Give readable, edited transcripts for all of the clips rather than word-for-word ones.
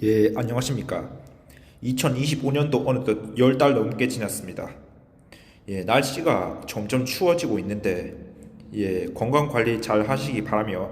예, 안녕하십니까. 2025년도 어느덧 10달 넘게 지났습니다. 예, 날씨가 점점 추워지고 있는데, 예, 건강 관리 잘 하시기 바라며,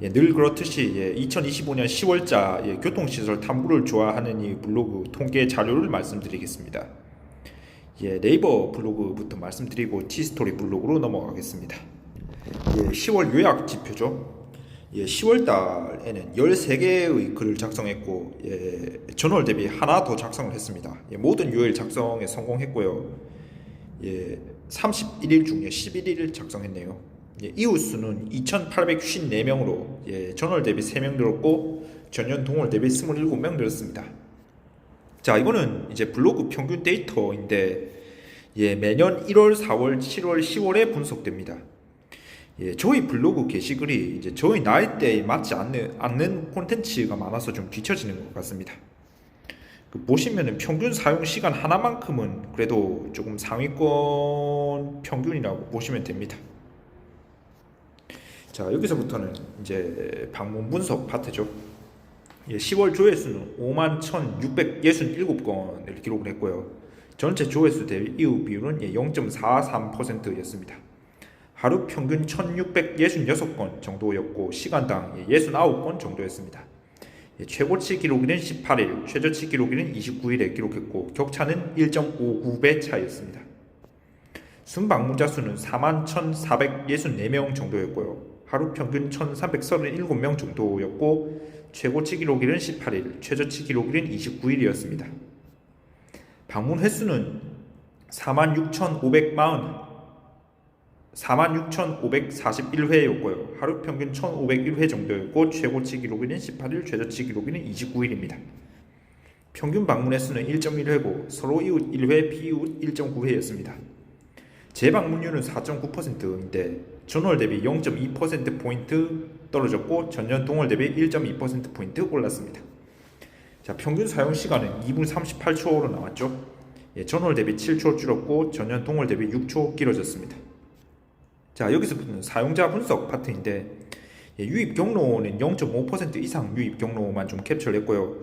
예, 늘 그렇듯이 2025년 10월자 교통시설 탐구를 좋아하는 이 블로그 통계 자료를 말씀드리겠습니다. 예, 네이버 블로그부터 말씀드리고 티스토리 블로그로 넘어가겠습니다. 예, 10월 요약 지표죠. 예, 10월 달에는 13개의 글을 작성했고, 전월 대비 하나 더 작성을 했습니다. 모든 요일 작성에 성공했고요. 31일 중에 11일 작성했네요. 이웃 수는 2,854명으로 전월 대비 3명 늘었고, 전년 동월 대비 27명 늘었습니다. 자, 이거는 이제 블로그 평균 데이터인데, 매년 1월, 4월, 7월, 10월에 분석됩니다. 저희 블로그 게시글이 이제 저희 나이대에 맞지 않는 콘텐츠가 많아서 좀 뒤처지는 것 같습니다. 보시면은 평균 사용 시간 하나만큼은 그래도 조금 상위권 평균이라고 보시면 됩니다. 자, 여기서부터는 이제 방문 분석 파트죠. 10월 조회수는 51,667건을 기록을 했고요. 전체 조회수 대비 이웃 비율은 0.43%였습니다. 하루 평균 1666건 정도였고 시간당 69건 정도였습니다. 최고치 기록일은 18일, 최저치 기록일은 29일에 기록했고 격차는 1.59배 차이였습니다. 순방문자 수는 41,464명 정도였고요. 하루 평균 1,337명 정도였고 최고치 기록일은 18일, 최저치 기록일은 29일이었습니다. 방문 횟수는 46,541회였고요. 하루 평균 1,501회 정도였고 최고치 기록일은 18일, 최저치 기록일은 29일입니다. 평균 방문 횟수는 1.1회고 서로 이웃 1회, 피이웃 1.9회였습니다. 재방문율은 4.9%인데 전월 대비 0.2%포인트 떨어졌고 전년 동월 대비 1.2%포인트 올랐습니다. 자, 평균 사용 시간은 2분 38초로 나왔죠. 전월 대비 7초 줄었고 전년 동월 대비 6초 길어졌습니다. 자, 여기서부터는 사용자 분석 파트인데 유입 경로는 0.5% 이상 유입 경로만 좀 캡처를 했고요.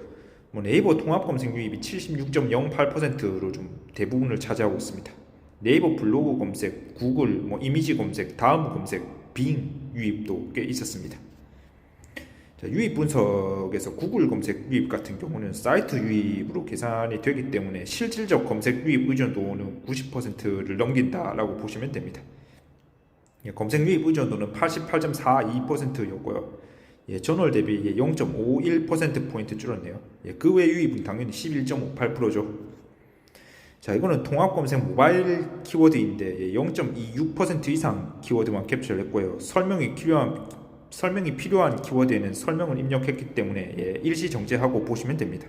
네이버 통합 검색 유입이 76.08%로 좀 대부분을 차지하고 있습니다. 네이버 블로그 검색, 구글, 이미지 검색, 다음 검색, 빙 유입도 꽤 있었습니다. 자, 유입 분석에서 구글 검색 유입 같은 경우는 사이트 유입으로 계산이 되기 때문에 실질적 검색 유입 의존도는 90%를 넘긴다라고 보시면 됩니다. 검색 유입 의존도는 88.42%였고요. 전월 대비 0.51%포인트 줄었네요. 그 외 유입은 당연히 11.58%죠. 자, 이거는 통합 검색 모바일 키워드인데 0.26% 이상 키워드만 캡처를 했고요. 설명이 필요한 키워드에는 설명을 입력했기 때문에 일시 정제하고 보시면 됩니다.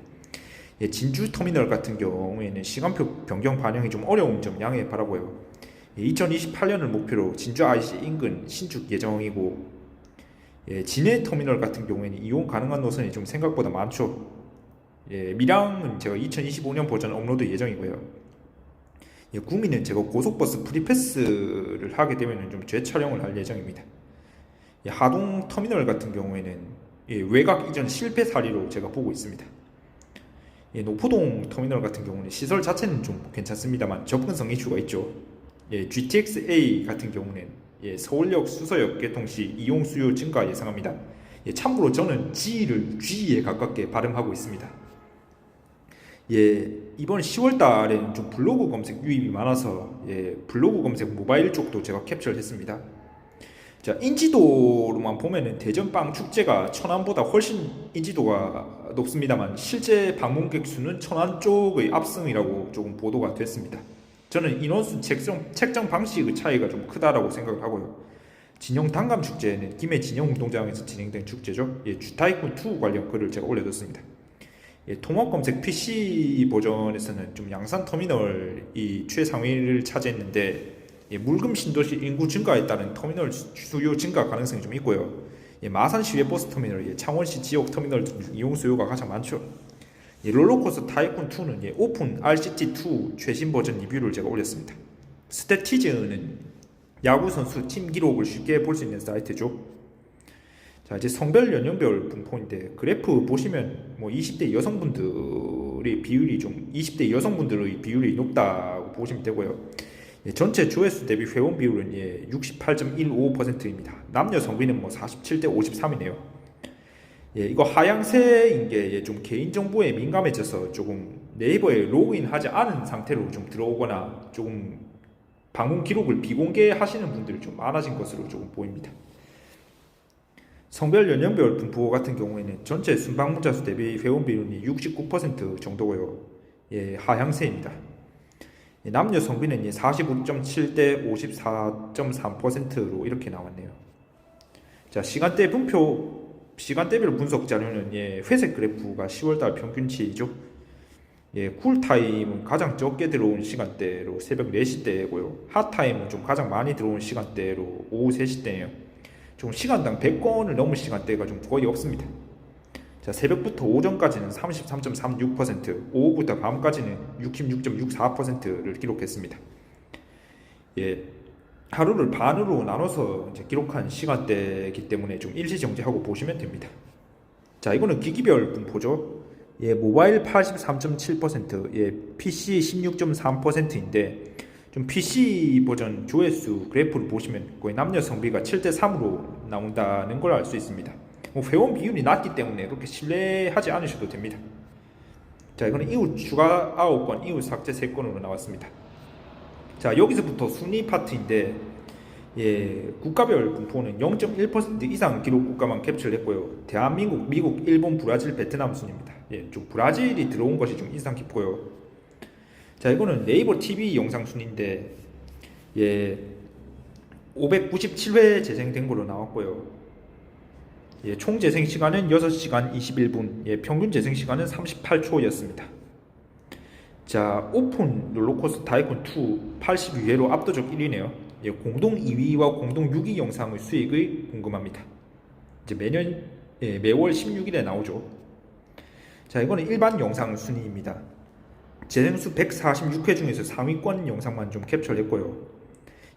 진주 터미널 같은 경우에는 시간표 변경 반영이 좀 어려운 점 양해 바라고요. 2028년을 목표로 진주 IC 인근 신축 예정이고 진해 터미널 같은 경우에는 이용 가능한 노선이 좀 생각보다 많죠. 밀양은 제가 2025년 버전 업로드 예정이고요. 구미는 제가 고속버스 프리패스를 하게 되면 좀 재촬영을 할 예정입니다. 하동 터미널 같은 경우에는 외곽 이전 실패 사례로 제가 보고 있습니다. 노포동 터미널 같은 경우는 시설 자체는 좀 괜찮습니다만 접근성 이슈가 있죠. GTX-A 같은 경우는 서울역 수서역 개통 시 이용 수요 증가 예상합니다. 참고로 저는 G를 G에 가깝게 발음하고 있습니다. 이번 10월 달에는 좀 블로그 검색 유입이 많아서 블로그 검색 모바일 쪽도 제가 캡처를 했습니다. 자, 인지도로만 보면은 대전 빵 축제가 천안보다 훨씬 인지도가 높습니다만 실제 방문객 수는 천안 쪽의 압승이라고 조금 보도가 됐습니다. 저는 인원수 책정 방식의 차이가 좀 크다라고 생각을 하고요. 진영 단감 축제는 김해 진영 운동장에서 진행된 축제죠. 주타이쿤 2 관련 글을 제가 올려뒀습니다. 통합 검색 PC 버전에서는 좀 양산 터미널이 최상위를 차지했는데 물금 신도시 인구 증가에 따른 터미널 수요 증가 가능성이 좀 있고요. 마산 시외버스 터미널, 창원시 지역 터미널 이용 수요가 가장 많죠. 롤러코스터 타이쿤 2는 오픈 RCT2 최신 버전 리뷰를 제가 올렸습니다. 스태티즈는 야구 선수 팀 기록을 쉽게 볼 수 있는 사이트죠. 자, 이제 성별 연령별 분포인데 그래프 보시면 뭐 20대 여성분들의 비율이 좀 20대 여성분들의 비율이 높다고 보시면 되고요. 예, 전체 조회수 대비 회원 비율은 68.15%입니다. 남녀 성비는 뭐 47대 53이네요. 예, 이거 하향세인 게 좀 개인정보에 민감해져서 조금 네이버에 로그인하지 않은 상태로 좀 들어오거나 조금 방문 기록을 비공개하시는 분들이 좀 많아진 것으로 조금 보입니다. 성별 연령별 분포 같은 경우에는 전체 순방문자 수 대비 회원 비율이 69% 정도고요. 예, 하향세입니다. 예, 남녀 성비는 49.7대 54.3%로 이렇게 나왔네요. 자, 시간대별 분석 자료는 회색 그래프가 10월달 평균치이죠. 예, 쿨타임은 가장 적게 들어온 시간대로 새벽 4시대고요. 핫타임은 좀 가장 많이 들어온 시간대로 오후 3시대예요. 좀 시간당 100건을 넘을 시간대가 좀 거의 없습니다. 자, 새벽부터 오전까지는 33.36%, 오후부터 밤까지는 66.64%를 기록했습니다. 예, 하루를 반으로 나눠서 이제 기록한 시간대이기 때문에 좀 일시정지하고 보시면 됩니다. 자, 이거는 기기별 분포죠. 예, 모바일 83.7%, 예, PC 16.3%인데 좀 PC 버전 조회수 그래프를 보시면 거의 남녀 성비가 7대 3으로 나온다는 걸 알 수 있습니다. 뭐 회원 비율이 낮기 때문에 그렇게 신뢰하지 않으셔도 됩니다. 자, 이거는 이웃 추가 9건, 이웃 삭제 3건으로 나왔습니다. 자, 여기서부터 순위 파트인데 예, 국가별 분포는 0.1% 이상 기록 국가만 캡처를 했고요. 대한민국, 미국, 일본, 브라질, 베트남 순입니다. 예, 좀 브라질이 들어온 것이 좀 인상 깊고요. 자, 이거는 네이버 TV 영상 순인데 예, 597회 재생된 걸로 나왔고요. 예, 총 재생 시간은 6시간 21분, 예, 평균 재생 시간은 38초였습니다. 자, 오픈 롤러코스터 타이쿤 2 82회로 압도적 1위네요. 예, 공동 2위와 공동 6위 영상의 수익이 궁금합니다. 이제 매월 16일에 나오죠. 자, 이거는 일반 영상 순위입니다. 재생수 146회 중에서 상위권 영상만 좀 캡처를 했고요.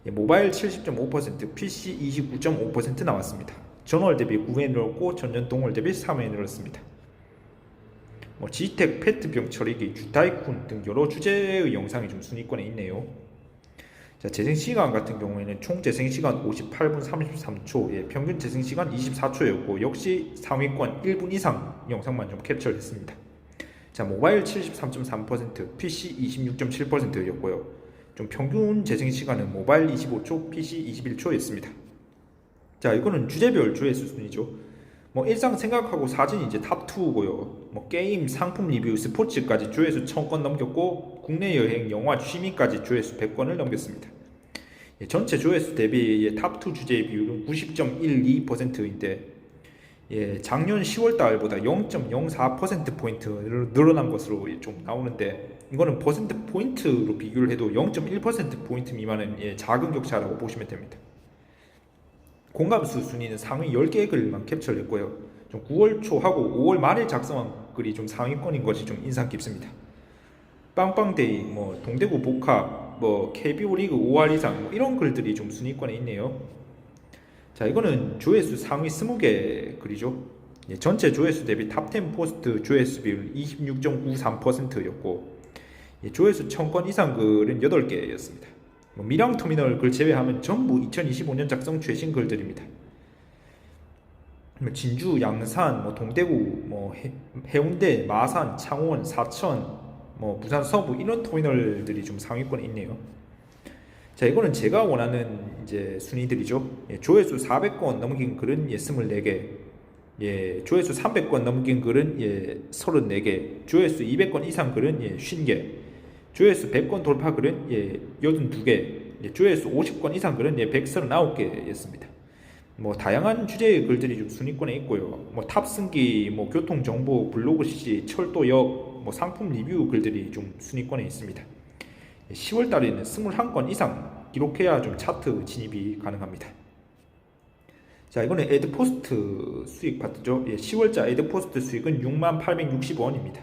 예, 모바일 70.5%, PC 29.5% 나왔습니다. 전월 대비 9회 늘었고 전년 동월 대비 3회 늘었습니다. 뭐 지텍 페트병 처리기, 주타이쿤 등 여러 주제의 영상이 좀 순위권에 있네요. 자, 재생시간 같은 경우에는 총 재생시간 58분 33초, 예, 평균 재생시간 24초였고 역시 상위권 1분 이상 영상만 좀 캡처를 했습니다. 자, 모바일 73.3%, PC 26.7%였고요. 좀 평균 재생시간은 모바일 25초, PC 21초였습니다. 자, 이거는 주제별 조회수 순위죠. 뭐 일상 생각하고 사진이 이제 탑2고요. 뭐 게임, 상품 리뷰, 스포츠까지 조회수 1000건 넘겼고 국내 여행, 영화, 취미까지 조회수 100건을 넘겼습니다. 예, 전체 조회수 대비 탑2 주제의 비율은 90.12%인데 예, 작년 10월 달보다 0.04%포인트 늘어난 것으로 좀 나오는데 이거는 퍼센트 포인트로 비교를 해도 0.1%포인트 미만은 작은 격차라고 보시면 됩니다. 공감수 순위는 상위 10개의 글만 캡처를 했고요. 좀 9월 초하고 5월 말에 작성한 글이 좀 상위권인 것이 좀 인상 깊습니다. 빵빵데이, 뭐 동대구 복합, 뭐 KBO 리그 5할 이상 뭐 이런 글들이 좀 순위권에 있네요. 자, 이거는 조회수 상위 20개 글이죠. 예, 전체 조회수 대비 탑10 포스트 조회수 비율은 26.93%였고 예, 조회수 1000건 이상 글은 8개였습니다. 뭐 밀양터미널 글 제외하면 전부 2025년 작성 최신 글들입니다. 뭐 진주, 양산, 뭐 동대구, 뭐 해운대, 마산, 창원, 사천, 뭐 부산 서부 이런 터미널들이 좀 상위권에 있네요. 자, 이거는 제가 원하는 이제 순위들이죠. 예, 조회수 400건 넘긴 글은 24개, 예, 조회수 300건 넘긴 글은 34개, 조회수 200건 이상 글은 50개, 조회수 100건 돌파 글은 82개, 조회수 50건 이상 글은 139개였습니다. 뭐 다양한 주제의 글들이 좀 순위권에 있고요. 뭐 탑승기, 뭐 교통 정보, 블로그 시, 철도역, 뭐 상품 리뷰 글들이 좀 순위권에 있습니다. 10월 달에는 21건 이상 기록해야 좀 차트 진입이 가능합니다. 자, 이거는 애드포스트 수익 파트죠. 10월자 애드포스트 수익은 68,60원입니다.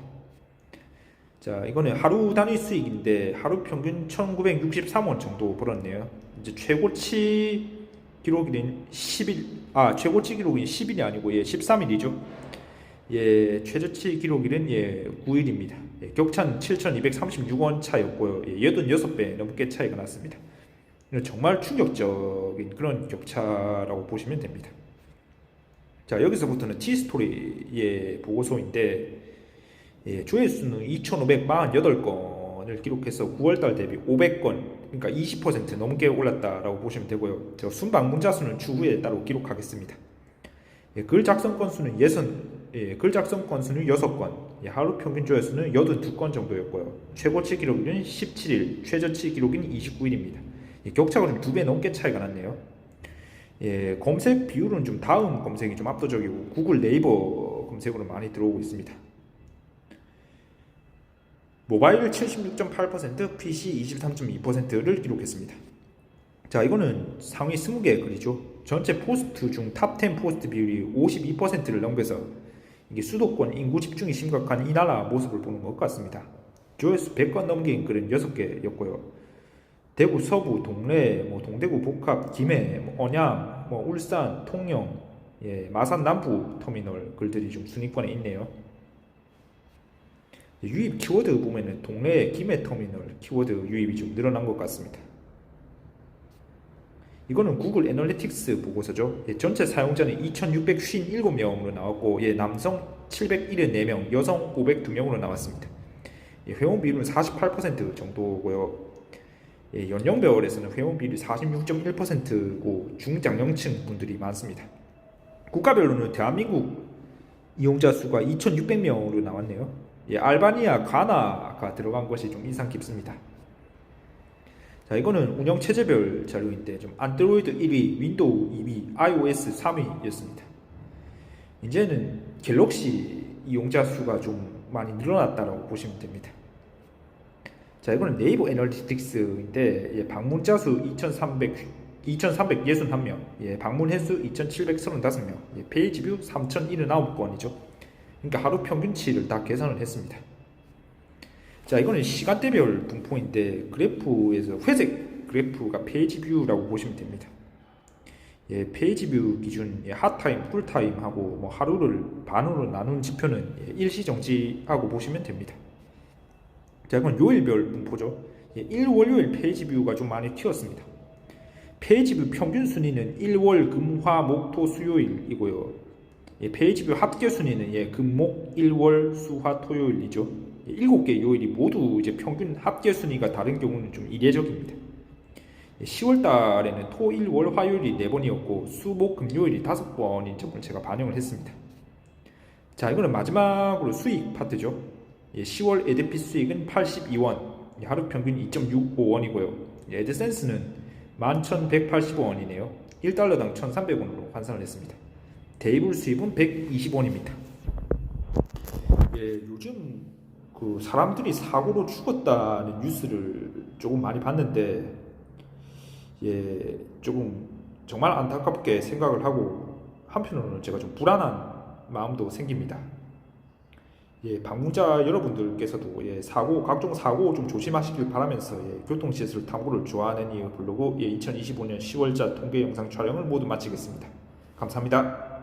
자, 이거는 하루 단위 수익인데 하루 평균 1963원 정도 벌었네요. 이제 최고치 기록일은 10일, 최고치 기록일은 10일이 아니고 13일이죠. 최저치 기록일은 9일입니다. 격차는 7,236원 차였고요. 86배 넘게 차이가 났습니다. 정말 충격적인 그런 격차라고 보시면 됩니다. 자, 여기서부터는 T스토리의 보고서인데, 조회수는 2,548건을 기록해서 9월달 대비 500건, 그러니까 20% 넘게 올랐다라고 보시면 되고요. 순방문자 수는 추후에 따로 기록하겠습니다. 글 작성 건수는 글 작성 건수는 6건, 하루 평균 조회수는 82건 정도였고요. 최고치 기록일은 17일, 최저치 기록일은 29일입니다. 격차가 좀 2배 넘게 차이가 났네요. 검색 비율은 좀 다음 검색이 좀 압도적이고 구글 네이버 검색으로 많이 들어오고 있습니다. 모바일 76.8%, PC 23.2%를 기록했습니다. 자, 이거는 상위 20개 글이죠. 전체 포스트 중 탑10 포스트 비율이 52%를 넘겨서 이게 수도권 인구 집중이 심각한 이 나라 모습을 보는 것 같습니다. 조회수 100건 넘긴 글은 6개였고요. 대구 서부, 동래, 동대구 복합, 김해, 언양, 울산, 통영, 마산 남부 터미널 글들이 좀 순위권에 있네요. 유입 키워드 보면은 동래, 김해 터미널 키워드 유입이 좀 늘어난 것 같습니다. 이거는 구글 애널리틱스 보고서죠. 전체 사용자는 2,657명으로 나왔고, 남성 774명, 여성 502명으로 나왔습니다. 회원 비율은 48% 정도고요. 연령별에서는 회원 비율이 46.1%고 중장년층 분들이 많습니다. 국가별로는 대한민국 이용자 수가 2,600명으로 나왔네요. 알바니아, 가나가 들어간 것이 좀 인상 깊습니다. 자, 이거는 운영 체제별 자료인데 좀 안드로이드 1위, 윈도우 2위, iOS 3위였습니다. 이제는 갤럭시 이용자 수가 좀 많이 늘어났다고 보시면 됩니다. 자, 이거는 네이버 애널리틱스인데 방문자 수 2,361명, 방문 횟수 2,735명, 페이지 뷰 3,079건이죠. 그러니까 하루 평균치를 다 계산을 했습니다. 자, 이거는 시간대별 분포인데 그래프에서 회색 그래프가 페이지 뷰라고 보시면 됩니다. 페이지 뷰 기준 핫타임, 쿨타임하고 하루를 반으로 나눈 지표는 일시정지하고 보시면 됩니다. 자, 이건 요일별 분포죠. 일, 월요일 페이지 뷰가 좀 많이 튀었습니다. 페이지 뷰 평균 순위는 일, 월, 금, 화, 목, 토, 수요일이고요. 페이지 뷰 합계 순위는 금, 목, 일, 월, 수, 화, 토요일이죠. 7개 요일이 모두 이제 평균 합계 순위가 다른 경우는 좀 이례적입니다. 10월 달에는 토, 일, 월, 화요일이 4번이었고 수, 목, 금, 요일이 5번인 점을 제가 반영을 했습니다. 자, 이거는 마지막으로 수익 파트죠. 10월 에드피 수익은 82원, 하루 평균 2.65원이고요. 에드센스는 11,180원이네요. 1달러당 1,300원으로 환산을 했습니다. 테이블 수입은 120원입니다. 요즘 사람들이 사고로 죽었다는 뉴스를 조금 많이 봤는데, 조금 정말 안타깝게 생각을 하고 한편으로는 제가 좀 불안한 마음도 생깁니다. 방문자 여러분들께서도 각종 사고 좀 조심하시길 바라면서 교통시설 탐구를 좋아하는 이유 블로그 2025년 10월자 통계 영상 촬영을 모두 마치겠습니다. 감사합니다.